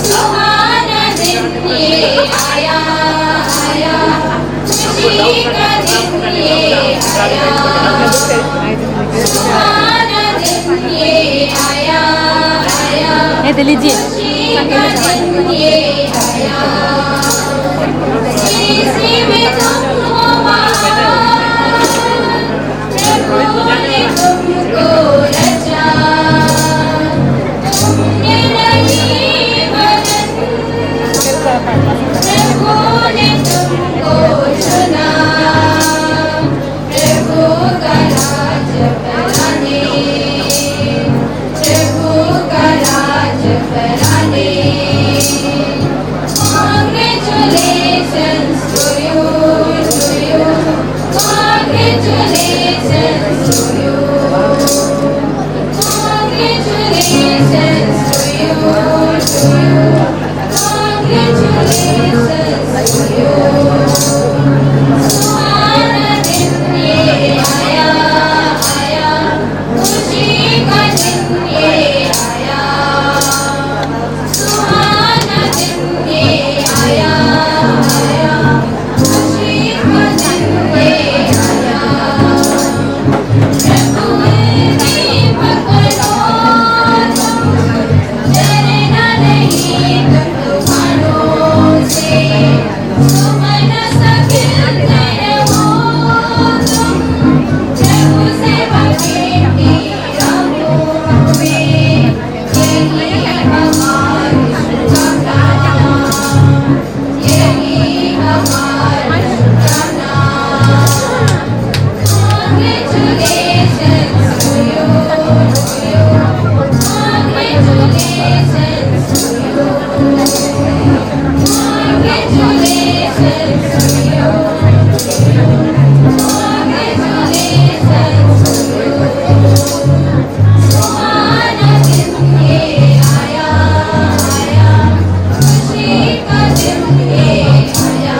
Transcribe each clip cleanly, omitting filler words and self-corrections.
सुहाना दिन ये आया आया, खुशी का दिन ये आया, सुहाना दिन ये आया आया, खुशी का दिन ये आया, इसी में तुम हो महान, प्रभु ने तुमको रचा, तुमने नहीं बदन, प्रभु ने तुमको चुना, प्रभु का राज फैलाने, प्रभु का राज फैलाने। Congratulations to you, to you. Congratulations to you. Congratulations to you, to you. Congratulations to you. सुहाना दिन ये आया आया, खुशी का दिन ये आया, सुहाना दिन ये आया आया, खुशी का दिन ये आया, प्रभु की पकड़ो तुम, डरना नहीं तुम तूफानों से, सुमन सा खेलते रहो तुम, प्रभु सेवा के रंगों में, यही हमारी शुभकामना, यही हमारी शुभकामना। Congratulations to you, to you. Congratulations to you. Congratulations to you, to you. Congratulations to you. सुहाना दिन ये आया आया, खुशी का दिन ये आया,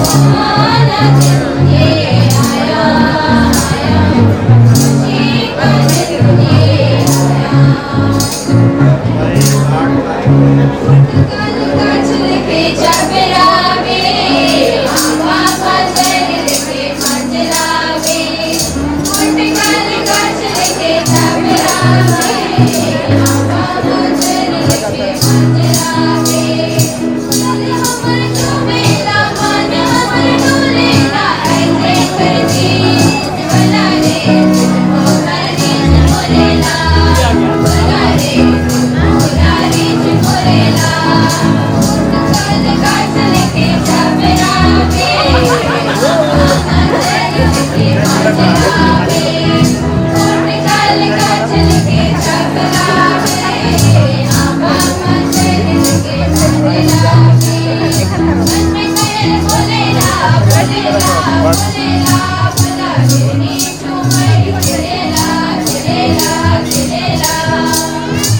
सुहाना दिन ये आया आया, खुशी का दिन ये आया। पुर्तगाल का छिलके चबरावे, आवा का छिलके मंजरावे, पुर्तगाल का छिलके चबरावे, आवा का छिलके मंजरावे। चले हमर चुमेला मन हमर डोलेला, ऐसे करती भला रे भला रे बोलेला, भला रे भला रे बोलेला। पुर्तगाल का छिलके चबरावे, आवा का छिलके मंजरावे, पुर्तगाल का छिलके चबरावे, आवा का छिलके मंजरावे। मन में कहे बोलेला बोलेला बोलेला, भला रे चुमर खेलेला खेलेला खेलेला।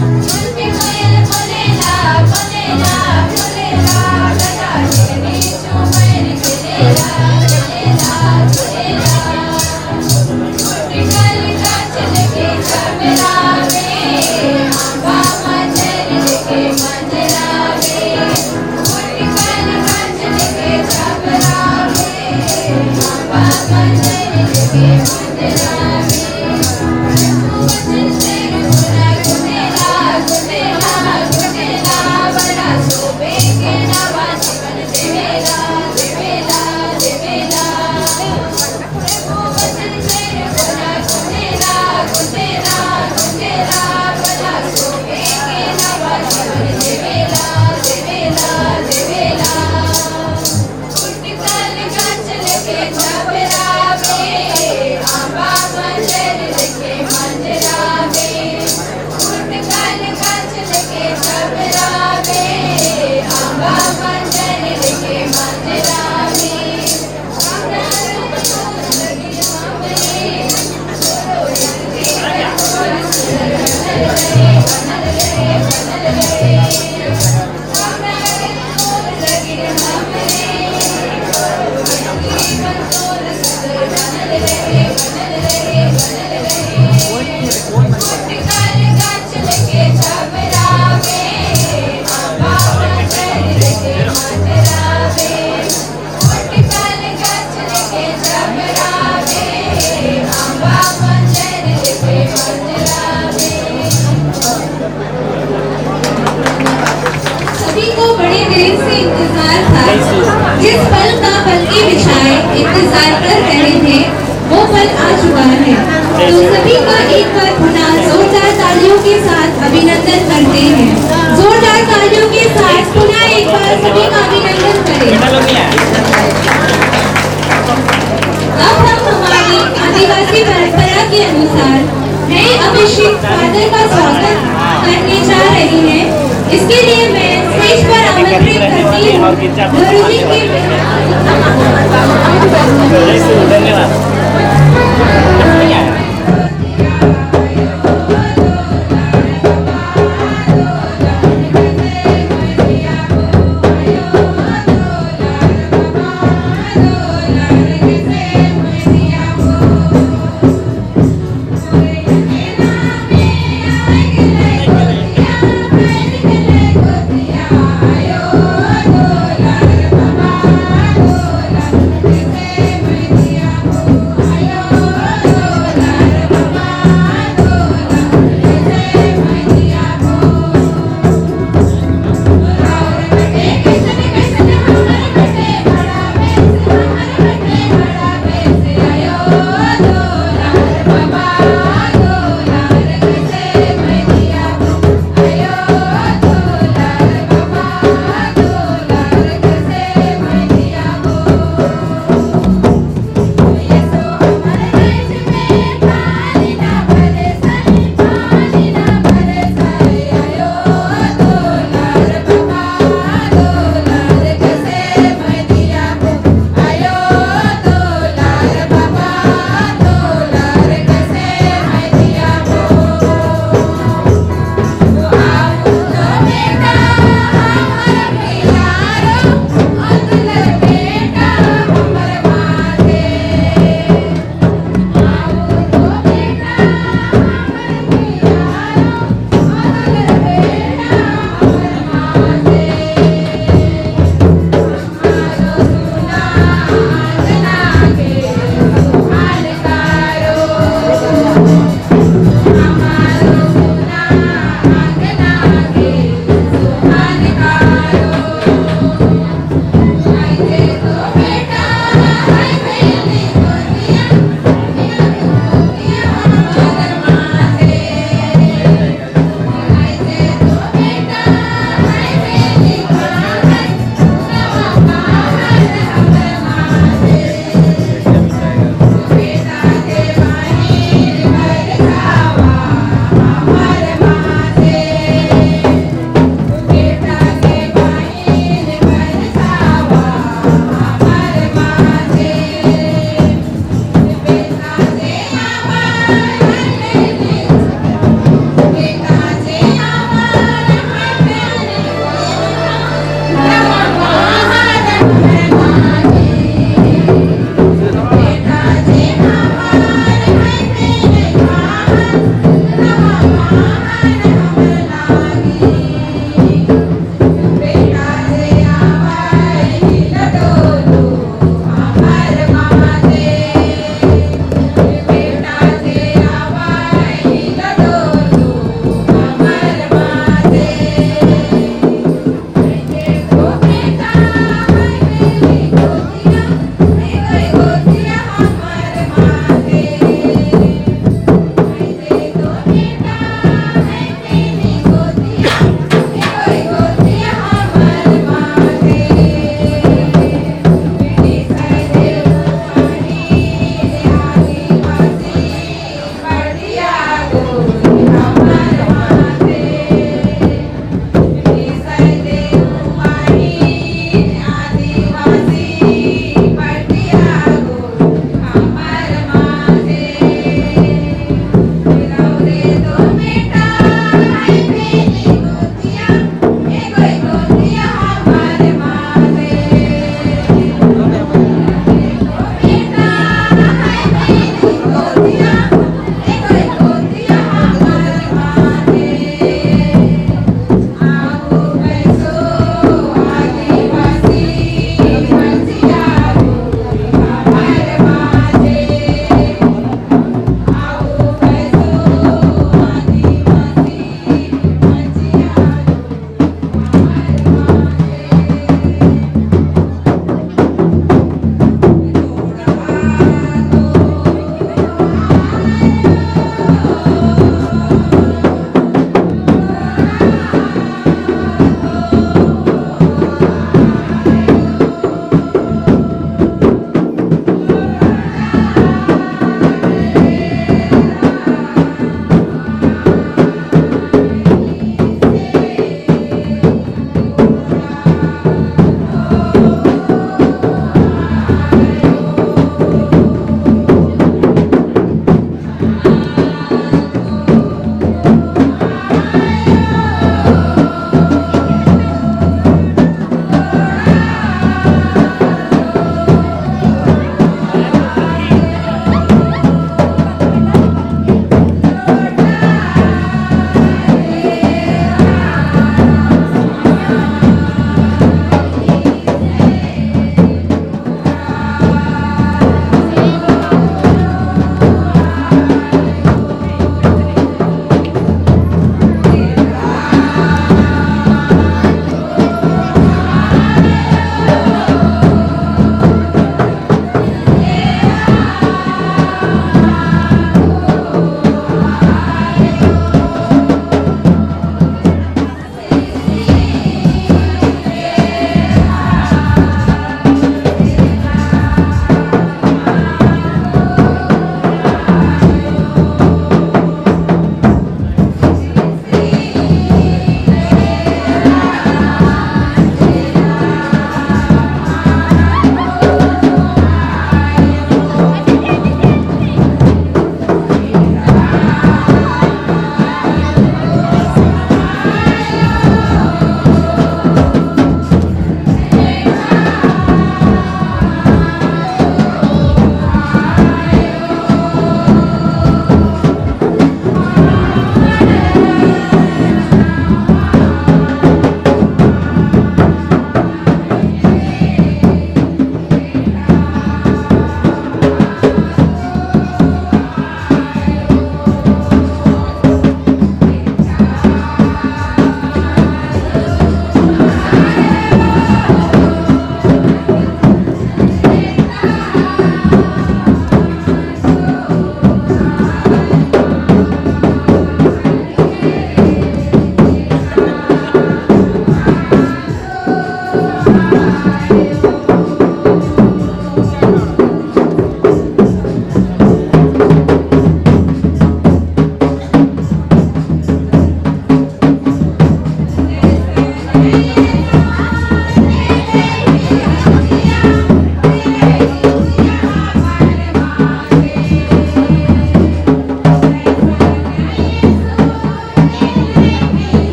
मन में कहे बोलेला बोलेला बोलेला, भला रे चुमर खेलेला खेलेला खेलेला। पुर्तगाल का छिलके चबरावे, आवा का छिलके मंजरावे, पुर्तगाल का छिलके चबरावे, आवा का छिलके मंजरावे। प्रभु वचन से गुना गुनेला गुनेला गुनेला, बड़ा शोभे के नवा जीवन देवेला देवेला देवेला। प्रभु वचन से गुना गुनेला गुनेला गुनेला, बड़ा शोभे के नवा जीवन देवेला देवेला देवेला। पुर्तगाल का छिलके चबरावे, आवा का छिलके मंजरावे, इंतजार कर रहे थे वो पल आ चुका है। तो सभी का एक बार पुनः जोरदार तालियों के साथ अभिनंदन करते हैं। जोरदार तालियों के साथ पुनः एक बार सभी का अभिनंदन करें। अब हम हमारी आदिवासी परंपरा के अनुसार नए अभिषेक फादर का स्वागत करने जा रही हैं। इसके लिए मैं स्टेज पर आमंत्रित करती हूँ गुरुजी की धन्यवाद।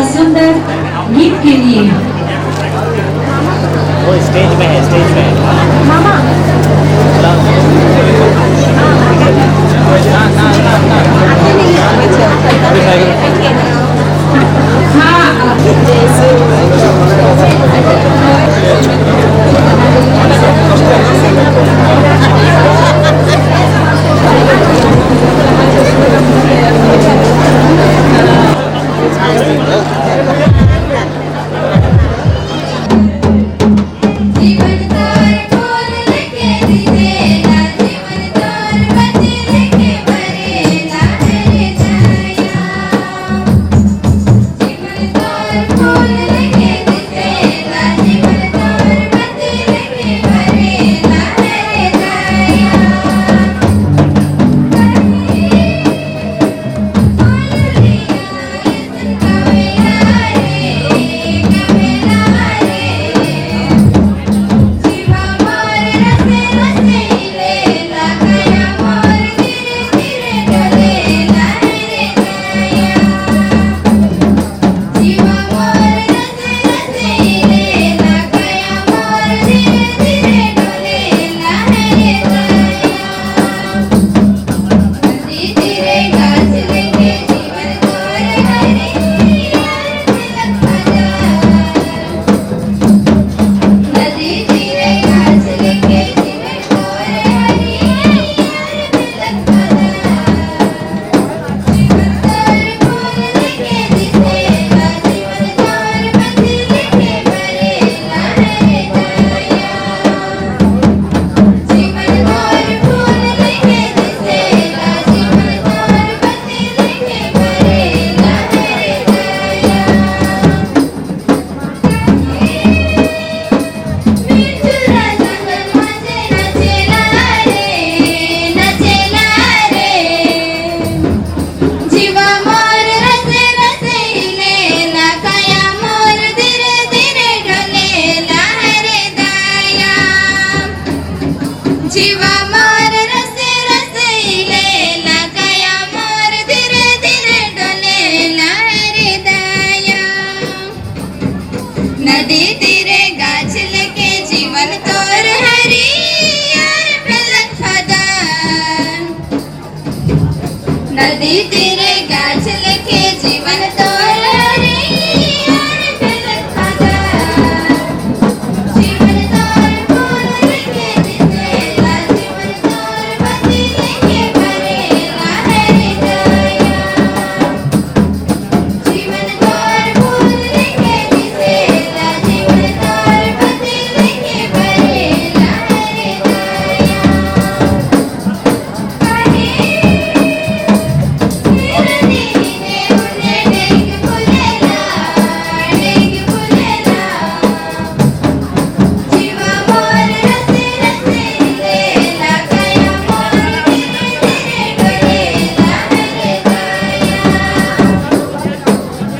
सुंदर गीत के लिए। वो स्टेज में है, स्टेज में है। जीवन तोर फूल लेके दिलेला, जीवन तोर बत्ती लेके भरेला रे दया। जीवन तोर फूल लेके दिलेला, जीवन तोर बत्ती लेके भरेला रे दया। जीवा मोर रसे रसे लेला, गया मोर धीरे धीरे डोलेला रे दया। जीवा मोर रसे रसे लेला, गया मोर धीरे धीरे डोलेला रे दया। नदी तेरे गाछ लेके जीवन तोर हरी यार तिलक बाजार। नदी तेरे गाछ लेके जीवन तोर हरी यार तिलक बाजार। जीवन तोर फूल लेके दिसेला, जीवन तोर बत्ती लेके भरेला रे दया। जीवन तोर फूल लेके दिसेला, जीवन तोर बत्ती लेके भरेला रे दया। मिठुरा जंगल माझे नचेला रे, नचेला रे। जीवा मोर रसे रसे लेला, काया मोर धीरे धीरे डोलेला रे दया। जीवा मोर रसे रसे लेला, काया मोर धीरे धीरे डोलेला रे दया। नदी तेरे गाछ लेके जीवन तोर हरी यार तिलक बाजार। नदी तेरे गाछ लेके जीवन तोर हरी यार तिलक बाजार। जीवन तोर फूल लेके दिसेला, जीवन तोर बत्ती लेके भरेला रे दया। जीवन तोर फूल लेके दिसेला, जीवन तोर बत्ती लेके भरेला रे दया। मेरा दीने उन्हें डेग फुलेला, डेग फुलेला। जीवा मोर रसे रसे लेला, गया मोर धीरे धीरे डोलेला रे दया।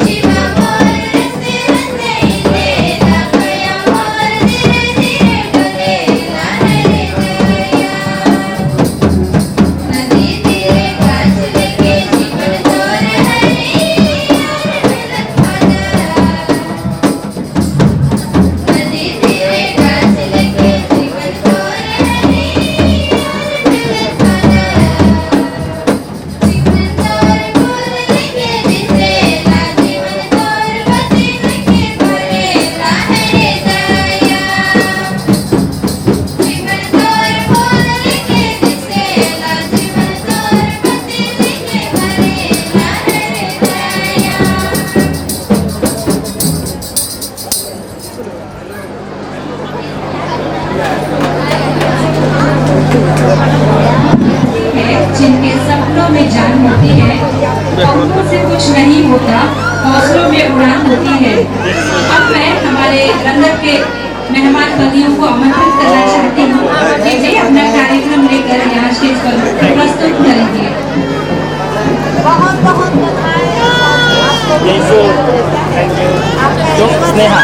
जीवा मोर रसे रसे लेला, गया मोर धीरे धीरे डोलेला रे दया। नदी तेरे गाछ लेके जीवन तोर हरी यार तिलक बाजार। नदी तेरे गाछ लेके जीवन तोर हरी यार तिलक बाजार। जीवन तोर फूल लेके दिसेला, जीवन तोर बत्ती लेके भरेला रे दया। जीवन तोर फूल लेके दिसेला, जीवन तोर बत्ती लेके भरेला रे दया। जिनके सपनों में जान होती है, पंखों से कुछ नहीं होता, हौसलों में उड़ान होती है। अब मैं हमारे रंगत के मेहमान पतियों को आमंत्रित करना चाहती हूँ कि वे अपना कार्यक्रम लेकर यहाँ स्टेज पर प्रस्तुत करेंगे। स्नेहा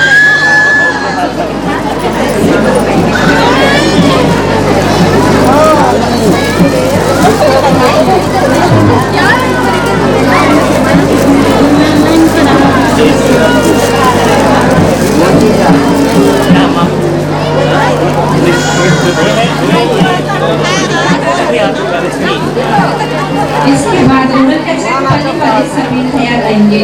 क्या इसके बाद ओरल कक्षा पढ़ने वाले सभी तैयार रहेंगे।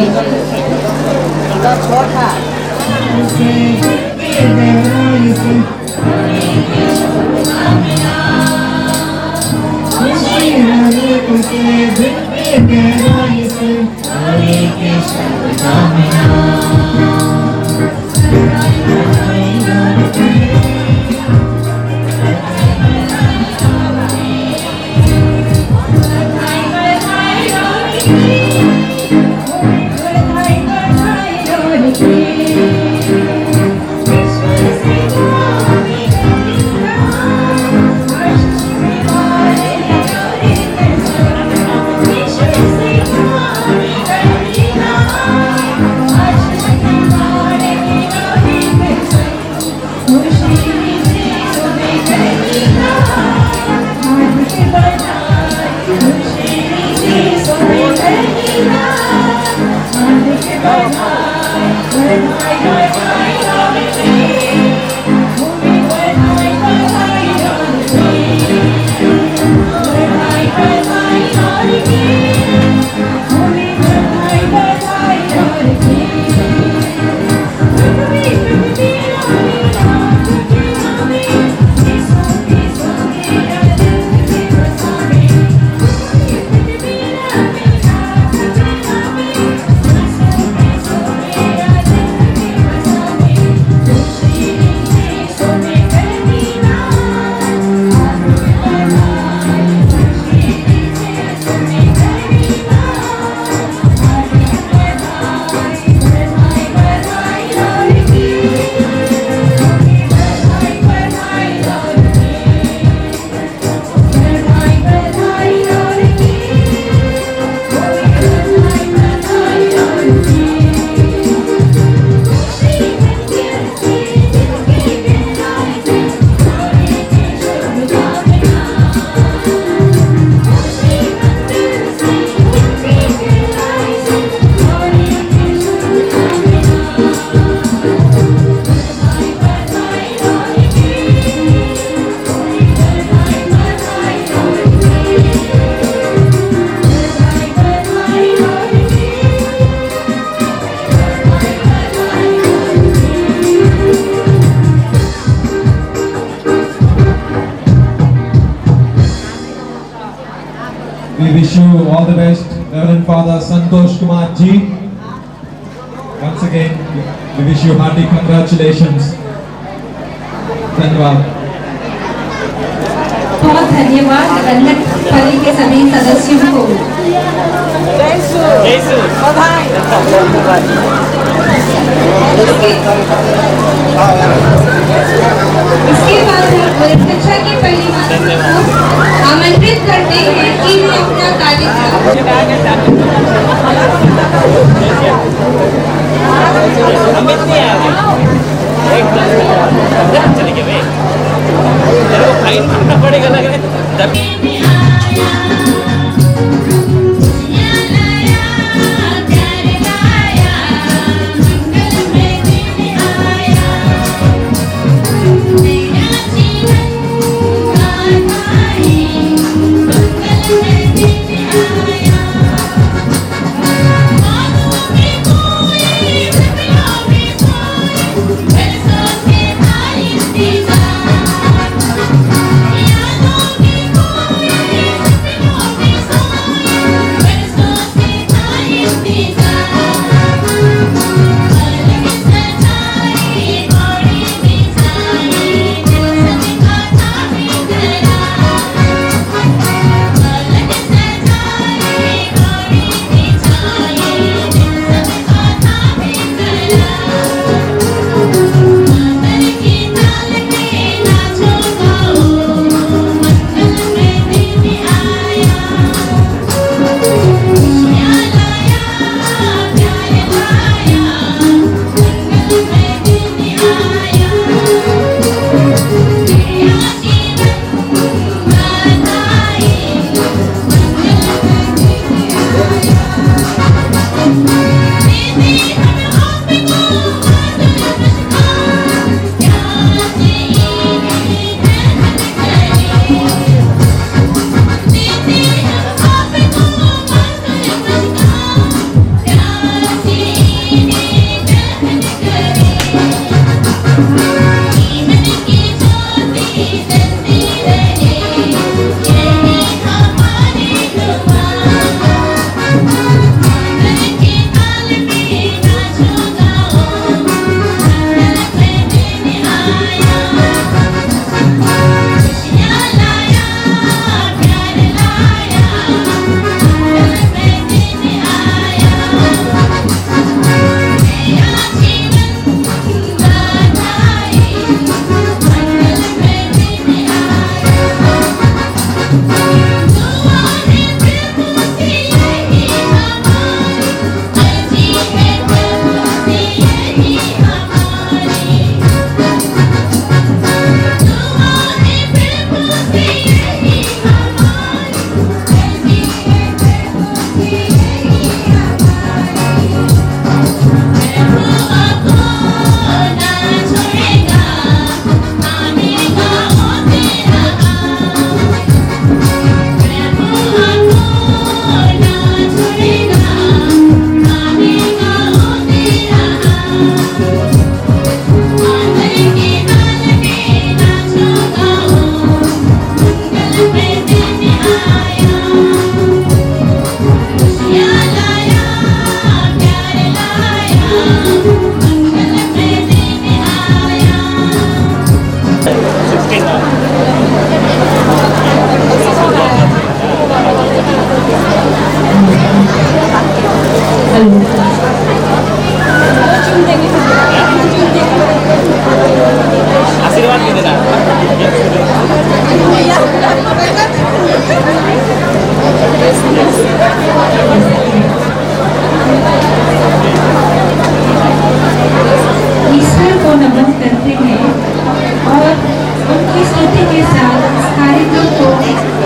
We wish you all the best, Reverend Father Santosh Kumar Ji. Once again, we wish you hearty congratulations. धन्यवाद। बहुत धन्यवाद रंगत परी के सभी सदस्यों को। इसके बाद हम ओरल कक्षा की पहली माता को आमंत्रित करते हैं कि वो अपना चले गए भाई, तेरे को फाइन भरना पड़ेगा लग रहा है। ईश्वर को नमन करते हैं और उनकी स्तुति के साथ इस कार्यक्रम को,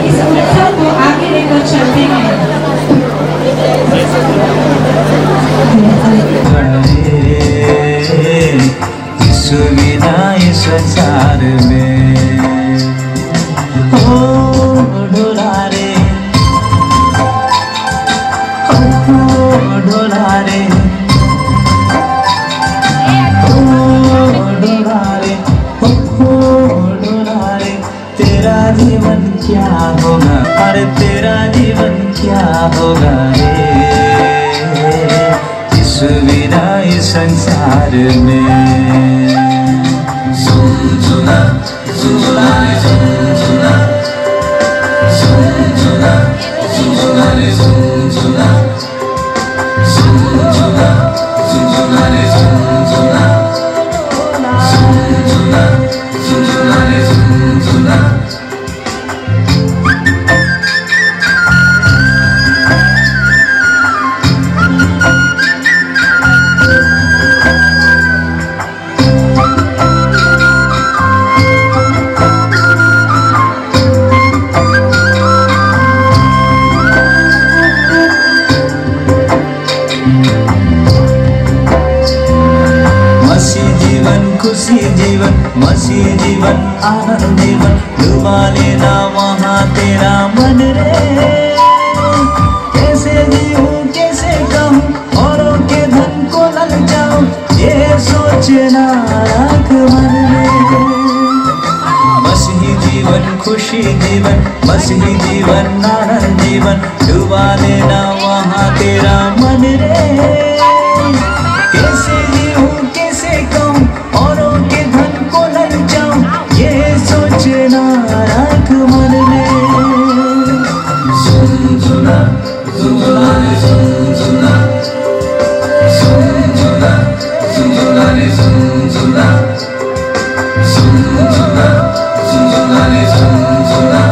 इस उत्सव को आगे लेकर चलते हैं। यीशु बिना इस संसार में ओ ढोला रे, ओ ढोला रे, ओ ढोला रे, ओ ढोला रे, तेरा जीवन क्या होगा, अरे तेरा जीवन क्या होगा रे यीशु बिना इस संसार में। झुनझुना झुनझुना रे झुनझुना, झुनझुना झुनझुना रे झुनझुना, झुनझुना झुनझुना रे झुनझुना, झुनझुना झुनझुना रे झुनझुना। खुशी जीवन, मसीह जीवन, आनंद जीवन, डुबा लेना वहाँ तेरा मन रे। कैसे जीऊं कैसे कहूँ, औरों के धन को ललचाऊं, ये सोचना राख मन में। मसीह जीवन, खुशी जीवन, मसीह जीवन, आनंद जीवन, डुबा लेना वहाँ तेरा मन रे। कैसे जीऊं कैसे कहूँ, औरों के धन को ललचाऊं, ये सोचना राख मन में। झुनझुना झुनझुना रे झुनझुना, झुनझुना झुनझुना रे झुनझुना, झुनझुना झुनझुना रे झुनझुना,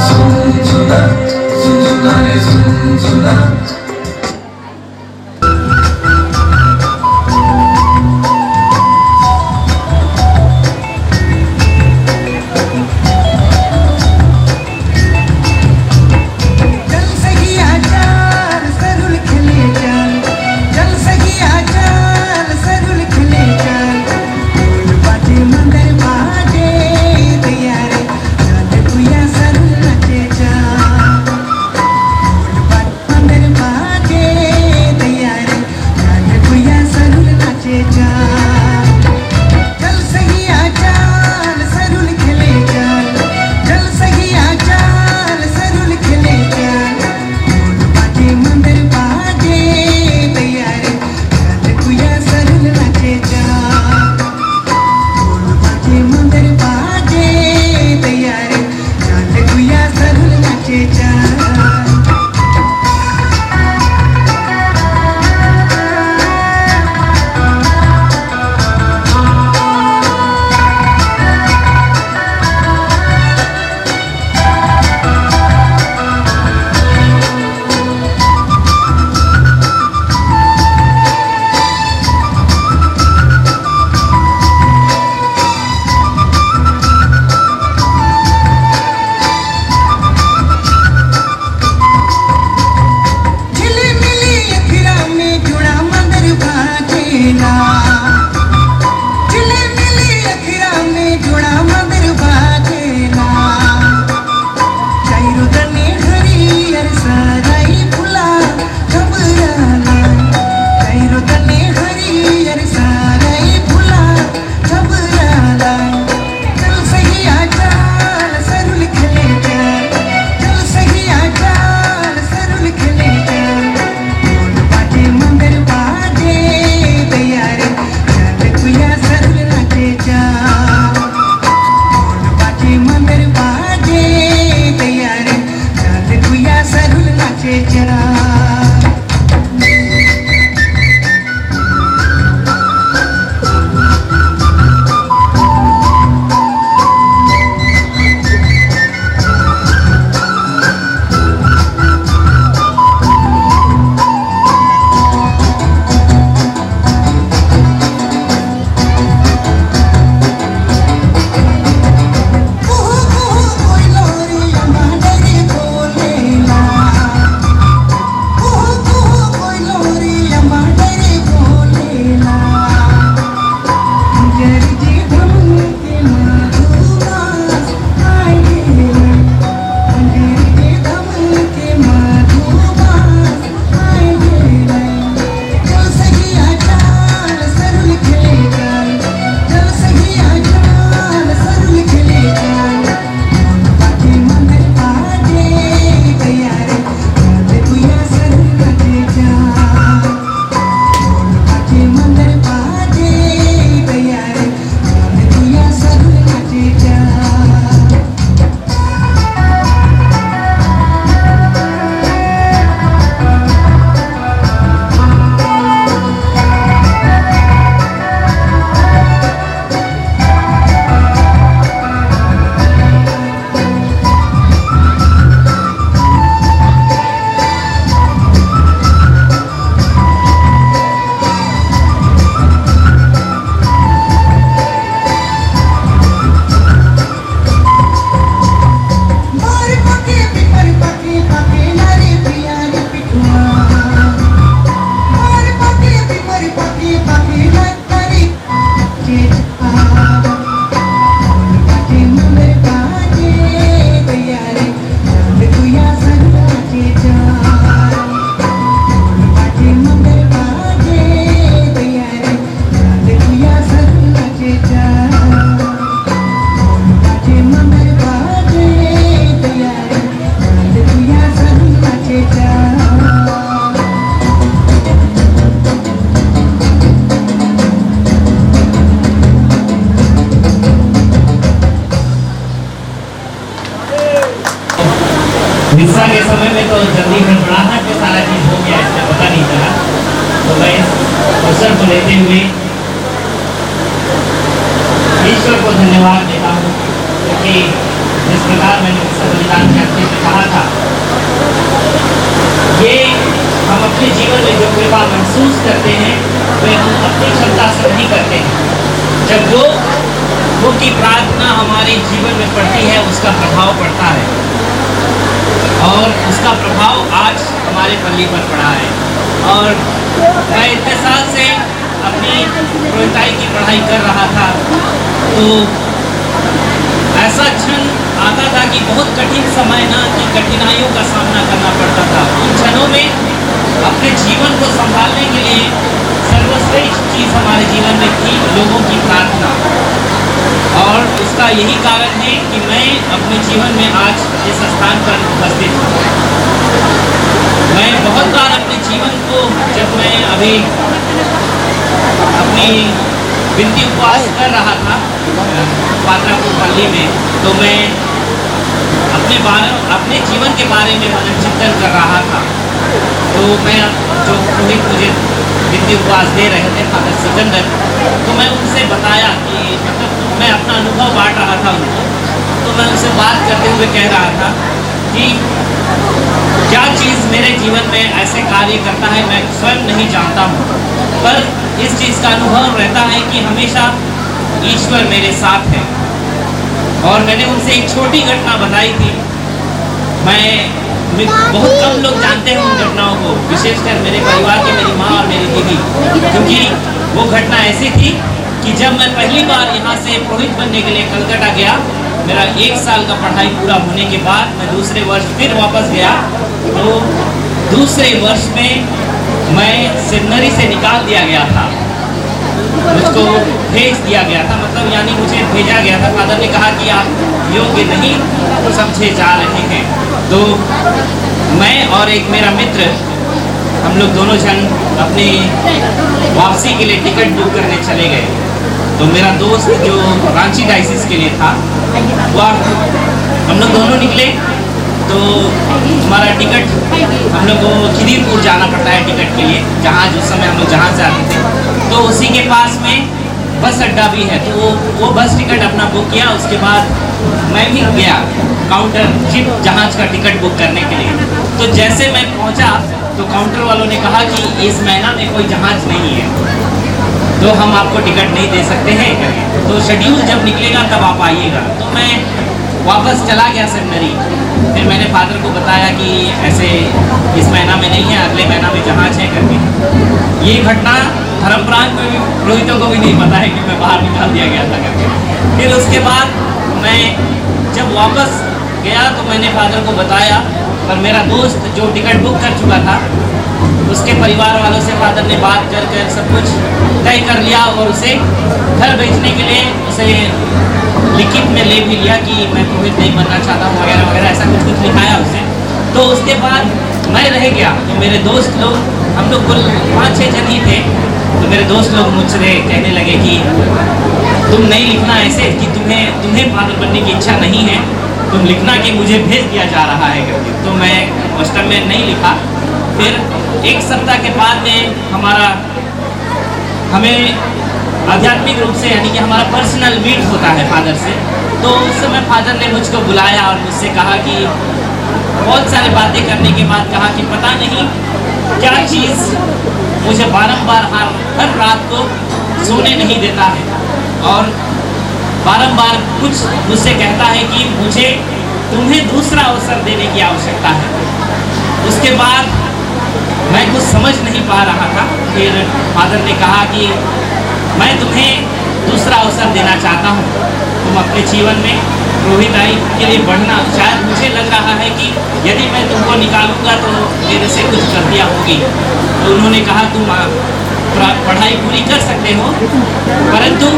झुनझुना झुनझुना रे झुनझुना। मिस्सा के समय में तो जल्दी गड़बड़ाहट में सारा चीज हो गया, इसमें पता नहीं चला। तो मैं इस अवसर को लेते हुए ईश्वर को धन्यवाद देता हूँ, क्योंकि जिस प्रकार मैंने मिस्सा बलिदान करते हुए कहा था, ये हम अपने जीवन में जो कृपा महसूस करते हैं वे हम अपनी क्षमता से नहीं करते हैं। जब वो की प्रार्थना हमारे जीवन में पड़ती है, उसका प्रभाव पड़ता है, और उसका प्रभाव आज हमारे पल्ली पर पड़ा है। और मैं इतने साल से अपनी पुरोहिताई की पढ़ाई कर रहा था, तो ऐसा क्षण आता था कि बहुत कठिन समय ना कि कठिनाइयों का सामना करना पड़ता था। उन क्षणों में अपने जीवन को संभालने के लिए सर्वश्रेष्ठ चीज़ हमारे जीवन में थी लोगों की प्रार्थना, और उसका यही कारण है कि मैं अपने जीवन में आज इस स्थान पर उपस्थित हूँ। मैं बहुत बार अपने जीवन को, जब मैं अभी अपनी विनती उपवास कर रहा था पात्रापुर पल्ली में, तो मैं अपने जीवन के बारे में मनन चिंतन कर रहा था। तो मैं जो पुरोहित मुझे विनती उपवास दे रहे थे, फादर सिकंदर, तो मैं उनसे बताया कि मतलब मैं अपना अनुभव बांट रहा था उनको। तो मैं उनसे बात करते हुए कह रहा था कि क्या चीज़ मेरे जीवन में ऐसे कार्य करता है मैं स्वयं नहीं जानता हूँ, पर इस चीज़ का अनुभव रहता है कि हमेशा ईश्वर मेरे साथ है। और मैंने उनसे एक छोटी घटना बताई थी। बहुत कम लोग जानते हैं उन घटनाओं को, विशेषकर मेरे परिवार के, मेरी माँ और मेरी दीदी, क्योंकि वो घटना ऐसी थी कि जब मैं पहली बार यहाँ से पुरोहित बनने के लिए कलकत्ता गया, मेरा 1 साल का पढ़ाई पूरा होने के बाद मैं दूसरे वर्ष फिर वापस गया, तो दूसरे वर्ष में मैं सेमिनरी से निकाल दिया गया था, मुझको भेज दिया गया था, मतलब यानी मुझे भेजा गया था। फादर ने कहा कि आप योग्य नहीं समझे जा रहे हैं। तो मैं और एक मेरा मित्र, हम लोग दोनों जन अपनी वापसी के लिए टिकट बुक करने चले गए। तो मेरा दोस्त जो रांची डायसिस के लिए था, वह हम लोग दोनों निकले। तो हमारा टिकट, हम लोग को खिदीरपुर जाना पड़ता है टिकट के लिए, जहाज उस समय हम लोग जहाज से आते थे, तो उसी के पास में बस अड्डा भी है। तो वो बस टिकट अपना बुक किया। उसके बाद मैं भी गया काउंटर जिप जहाज का टिकट बुक करने के लिए। तो जैसे मैं पहुंचा तो काउंटर वालों ने कहा कि इस महीना में कोई जहाज नहीं है, तो हम आपको टिकट नहीं दे सकते हैं, तो शेड्यूल जब निकलेगा तब आप आइएगा। तो मैं वापस चला गया सेमिनरी। फिर मैंने फादर को बताया कि ऐसे इस महीना में नहीं है, अगले महीना में जहाज है करके। ये घटना धर्म प्रांत में भी पुरोहितों को भी नहीं पता है कि मैं बाहर निकाल दिया गया था करके। फिर उसके बाद मैं जब वापस गया तो मैंने फादर को बताया, पर मेरा दोस्त जो टिकट बुक कर चुका था, उसके परिवार वालों से फादर ने बात कर सब कुछ तय कर लिया, और उसे घर भेजने के लिए उसे लिखित में ले भी लिया कि मैं पुरोहित नहीं बनना चाहता हूँ वगैरह वगैरह, ऐसा कुछ लिखाया उसे। तो उसके बाद मैं रह गया। तो मेरे दोस्त लोग, हम लोग कुल 5-6 जन ही थे, तो मेरे दोस्त लोग मुझसे कहने लगे कि तुम नहीं लिखना ऐसे कि तुम्हें फादर बनने की इच्छा नहीं है, तुम लिखना कि मुझे भेज दिया जा रहा है करके। तो मैं उस टाइम में नहीं लिखा। फिर 1 सप्ताह के बाद में हमें आध्यात्मिक रूप से, यानी कि हमारा पर्सनल मीट होता है फादर से। तो उस समय फादर ने मुझको बुलाया और मुझसे कहा कि बहुत सारी बातें करने के बाद कहा कि पता नहीं क्या चीज़ मुझे बारंबार हर रात को सोने नहीं देता है, और बारंबार कुछ मुझसे कहता है कि मुझे तुम्हें दूसरा अवसर देने की आवश्यकता है। उसके बाद मैं कुछ समझ नहीं पा रहा था। फिर फादर ने कहा कि मैं तुम्हें दूसरा अवसर देना चाहता हूँ, तुम अपने जीवन में पुरोहिताई के लिए बढ़ना। शायद मुझे लग रहा है कि यदि मैं तुमको निकालूंगा तो मेरे से कुछ गलतियाँ होगी। तो उन्होंने कहा तुम पढ़ाई पूरी कर सकते हो, परंतु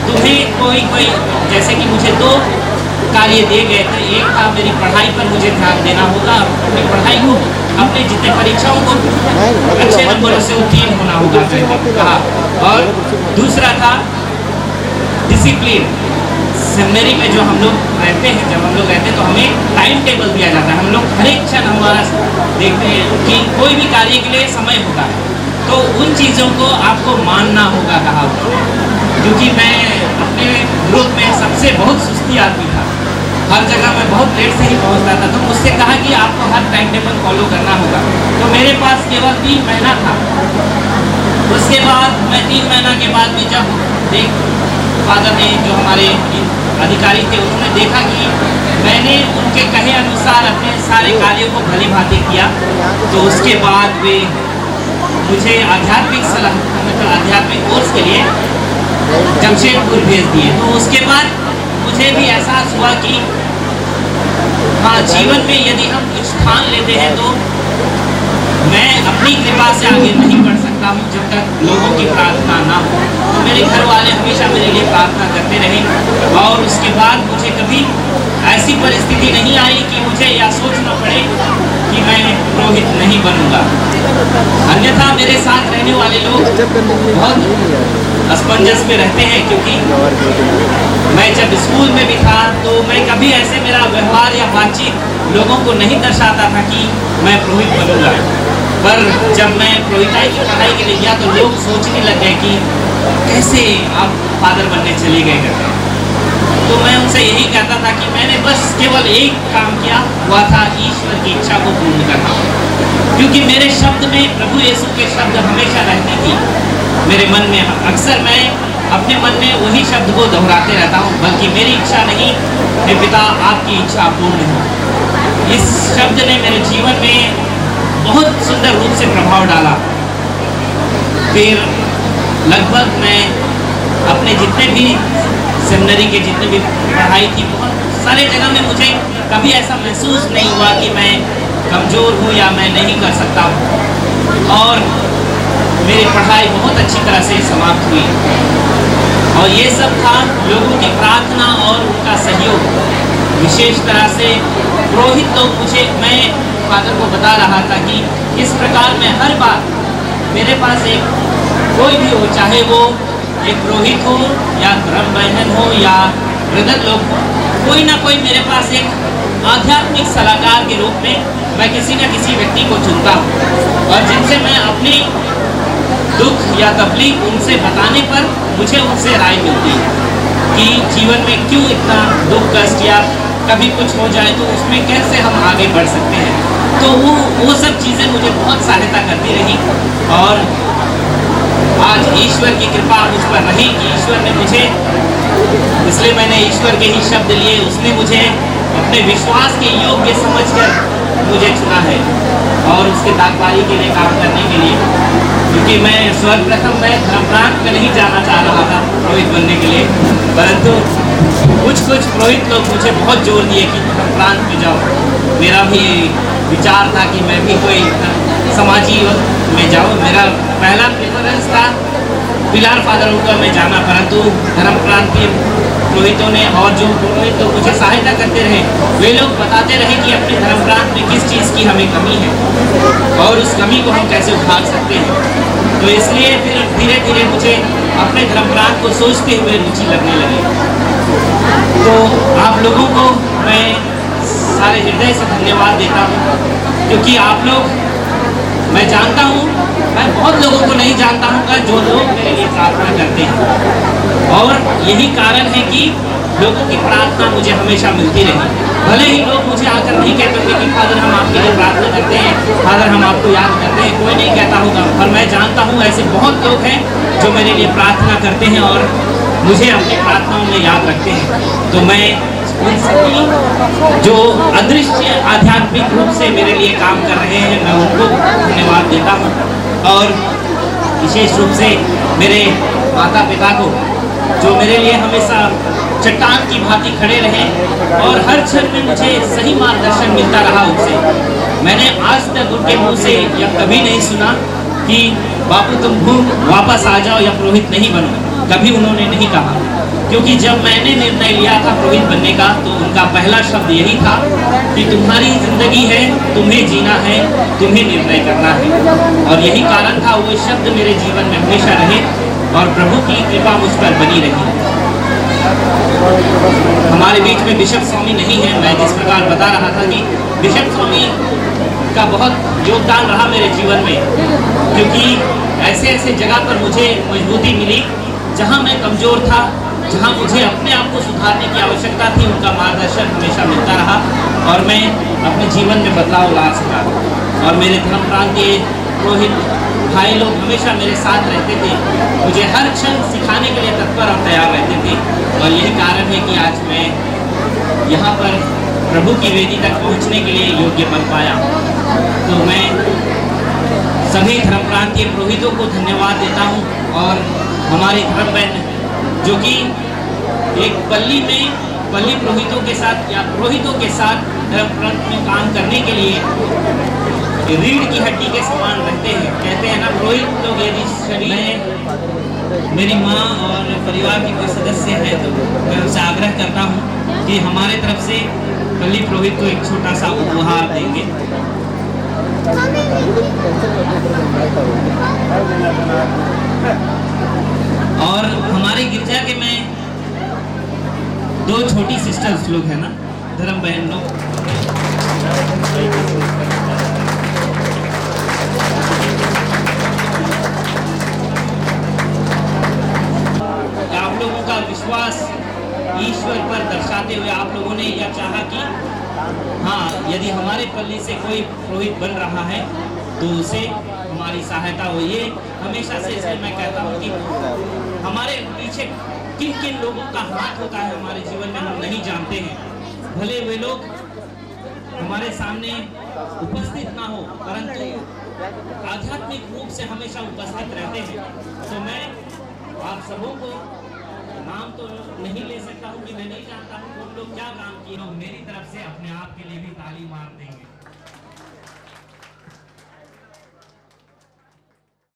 तुम्हें कोई जैसे कि मुझे 2 कार्य दिए गए थे। एक था मेरी पढ़ाई पर मुझे ध्यान देना होगा, अपनी पढ़ाई को, अपने जितने परीक्षाओं को अच्छे नंबरों से उत्तीर्ण होना होगा कहा। और दूसरा था डिसिप्लिन, सेमिनरी में जो हम लोग रहते हैं, जब हम लोग रहते हैं तो हमें टाइम टेबल दिया जाता है। हम लोग हर एक क्षण हमारा देखते हैं कि कोई भी कार्य के लिए समय होता है, तो उन चीज़ों को आपको मानना होगा कहा हुआ। क्योंकि मैं अपने ग्रुप में सबसे बहुत सुस्ती आदमी था, हर जगह मैं बहुत लेट से ही पहुंचता था, तो मुझसे कहा कि आपको हर टाइम टेबल फॉलो करना होगा। तो मेरे पास केवल 3 महीना था। उसके बाद मैं 3 महीना के बाद भी जब फादर ने, जो हमारे अधिकारी थे, उन्होंने देखा कि मैंने उनके कहे अनुसार अपने सारे कार्यों को भली भांति किया, तो उसके बाद वे मुझे आध्यात्मिक सलाह, मतलब आध्यात्मिक कोर्स के लिए जमशेदपुर भेज दिए। तो उसके बाद मुझे भी एहसास हुआ कि हाँ, जीवन में यदि हम कुछ ठान लेते हैं तो मैं अपनी कृपा से आगे नहीं बढ़ सकता हूँ जब तक लोगों की प्रार्थना ना हो। तो मेरे घर वाले हमेशा मेरे लिए प्रार्थना करते रहे, और उसके बाद मुझे कभी ऐसी परिस्थिति नहीं आई कि मुझे यह सोचना पड़े कि मैं पुरोहित नहीं बनूंगा। अन्यथा मेरे साथ रहने वाले लोग बहुत असमंजस में रहते हैं, क्योंकि मैं जब स्कूल में भी था तो मैं कभी ऐसे मेरा व्यवहार या बातचीत लोगों को नहीं दर्शाता था कि मैं पुरोहित बनूंगा। पर जब मैं पुरोहिताई की पढ़ाई के लिए गया तो लोग सोचने लग गए कि कैसे आप फादर बनने चले गए करके। तो मैं उनसे यही कहता था कि मैंने बस केवल एक काम किया हुआ था, ईश्वर की इच्छा को पूर्ण करना। क्योंकि मेरे शब्द में प्रभु यीशु के शब्द हमेशा रहते थी मेरे मन में। अक्सर मैं अपने मन में वही शब्द को दोहराते रहता हूँ, बल्कि मेरी इच्छा नहीं, हे पिता आपकी इच्छा पूर्ण हो। इस शब्द ने मेरे जीवन में बहुत सुंदर रूप से प्रभाव डाला। फिर लगभग मैं अपने जितने भी सेमिनरी के जितने भी पढ़ाई थी, बहुत सारे जगह में मुझे कभी ऐसा महसूस नहीं हुआ कि मैं कमज़ोर हूँ या मैं नहीं कर सकता हूँ, और मेरी पढ़ाई बहुत अच्छी तरह से समाप्त हुई। और ये सब था लोगों की प्रार्थना और उनका सहयोग। विशेष तरह से पुरोहित लोग मुझे, मैं फादर को बता रहा था कि इस प्रकार मैं हर बार, मेरे पास एक कोई भी हो, चाहे वो एक पुरोहित हो या धर्म बहन हो या ब्रदर लोग हो, कोई ना कोई मेरे पास एक आध्यात्मिक सलाहकार के रूप में मैं किसी न किसी व्यक्ति को चुनता हूँ, और जिनसे मैं अपनी दुख या तकलीफ उनसे बताने पर मुझे उनसे राय मिलती है कि जीवन में क्यों इतना दुख कष्ट या कभी कुछ हो जाए तो उसमें कैसे हम आगे बढ़ सकते हैं। तो वो सब चीज़ें मुझे बहुत सहायता करती रही, और आज ईश्वर की कृपा मुझ पर रही कि ईश्वर ने मुझे, इसलिए मैंने ईश्वर के ही शब्द लिए, उसने मुझे अपने विश्वास के योग्य समझकर मुझे चुना है और उसके दागबारी के लिए काम करने के लिए। क्योंकि मैं सर्वप्रथम मैं धर्म प्रांत में नहीं जाना चाह रहा था पुरोहित बनने के लिए, परंतु कुछ पुरोहित लोग मुझे बहुत जोर दिए कि धर्म प्रांत में जाओ। मेरा भी विचार था कि मैं भी कोई समाजी में जाऊँ। मेरा पहला प्रेफरेंस था पिलार फादर होकर मैं जाना, परंतु धर्म प्रांतीय पुरोहितों ने और जो पुरोहित लोग मुझे सहायता करते रहे, वे लोग बताते रहे कि अपने धर्म प्रांत में किस चीज़ की हमें कमी है और उस कमी को हम कैसे उभार सकते हैं। तो इसलिए फिर धीरे धीरे मुझे अपने धर्म प्रांत को सोचते हुए रुचि लगने लगी। तो आप लोगों को मैं सारे हृदय से धन्यवाद देता हूँ, क्योंकि आप लोग, मैं जानता हूँ, मैं बहुत लोगों को नहीं जानता हूँ जो लोग मेरे लिए प्रार्थना करते हैं, और यही कारण है कि लोगों की प्रार्थना मुझे हमेशा मिलती रही। भले ही लोग मुझे आकर नहीं कहते थे कि फादर हम आपके लिए प्रार्थना करते हैं, फादर हम आपको याद करते हैं, कोई नहीं कहता होगा, पर मैं जानता हूँ ऐसे बहुत लोग हैं जो मेरे लिए प्रार्थना करते हैं और मुझे अपनी प्रार्थनाओं में याद रखते हैं। तो मैं उन सभी जो अदृश्य आध्यात्मिक रूप से मेरे लिए काम कर रहे हैं, मैं उनको धन्यवाद देता हूँ, और विशेष रूप से मेरे माता पिता को, जो मेरे लिए हमेशा चट्टान की भांति खड़े रहे और हर क्षण में मुझे सही मार्गदर्शन मिलता रहा उनसे। मैंने आज तक उनके मुंह से यह कभी नहीं सुना कि बापू तुम वापस आ जाओ या पुरोहित नहीं बनो, कभी उन्होंने नहीं कहा। क्योंकि जब मैंने निर्णय लिया था पुरोहित बनने का, तो उनका पहला शब्द यही था कि तुम्हारी जिंदगी है, तुम्हें जीना है, तुम्हें निर्णय करना है। और यही कारण था, वो शब्द मेरे जीवन में हमेशा रहे और प्रभु की कृपा मुझ पर बनी रही। हमारे बीच में बिशप स्वामी नहीं है। मैं जिस प्रकार बता रहा था कि बिशप स्वामी का बहुत योगदान रहा मेरे जीवन में, क्योंकि ऐसे ऐसे जगह पर मुझे मजबूती मिली जहां मैं कमज़ोर था, जहां मुझे अपने आप को सुधारने की आवश्यकता थी। उनका मार्गदर्शन हमेशा मिलता रहा और मैं अपने जीवन में बदलाव ला सका। और मेरे धर्म प्रांतीय पुरोहित भाई लोग हमेशा मेरे साथ रहते थे, मुझे हर क्षण सिखाने के लिए तत्पर और तैयार रहते थे। और यही कारण है कि आज मैं यहाँ पर प्रभु की वेदी तक पहुँचने के लिए योग्य बन पाया। तो मैं सभी धर्म प्रांतीय पुरोहितों को धन्यवाद देता हूँ और हमारी धर्म बहन जो कि एक पल्ली पुरोहितों के साथ या पुरोहितों के साथ धर्म प्रांत में काम करने के लिए रीढ़ की हड्डी के समान रहते हैं। कहते हैं ना, पुरोहित लोग यदि शरीर में मेरी माँ और परिवार के कोई सदस्य है तो मैं उनसे आग्रह करता हूँ कि हमारे तरफ से पल्ली पुरोहित को एक छोटा सा उपहार देंगे। और हमारे गिरजा के में 2 छोटी सिस्टर्स लोग हैं ना, धर्म बहन लोग, आप लोगों का विश्वास ईश्वर पर दर्शाते हुए आप लोगों ने यह चाहा कि हाँ, यदि हमारे पल्ली से कोई पुरोहित बन रहा है तो उसे हमारी सहायता हो। ये हमेशा से इसलिए मैं कहता हूँ कि हमारे पीछे किन किन लोगों का हाथ होता है हमारे जीवन में हम नहीं जानते हैं। भले वे लोग हमारे सामने उपस्थित ना हो, परंतु आध्यात्मिक रूप से हमेशा उपस्थित रहते हैं। तो मैं आप सबों को नाम तो नहीं ले सकता हूँ कि मैं नहीं जानता हूँ उन लोग क्या काम किए। मेरी तरफ से अपने आप के लिए भी ताली मार देंगे।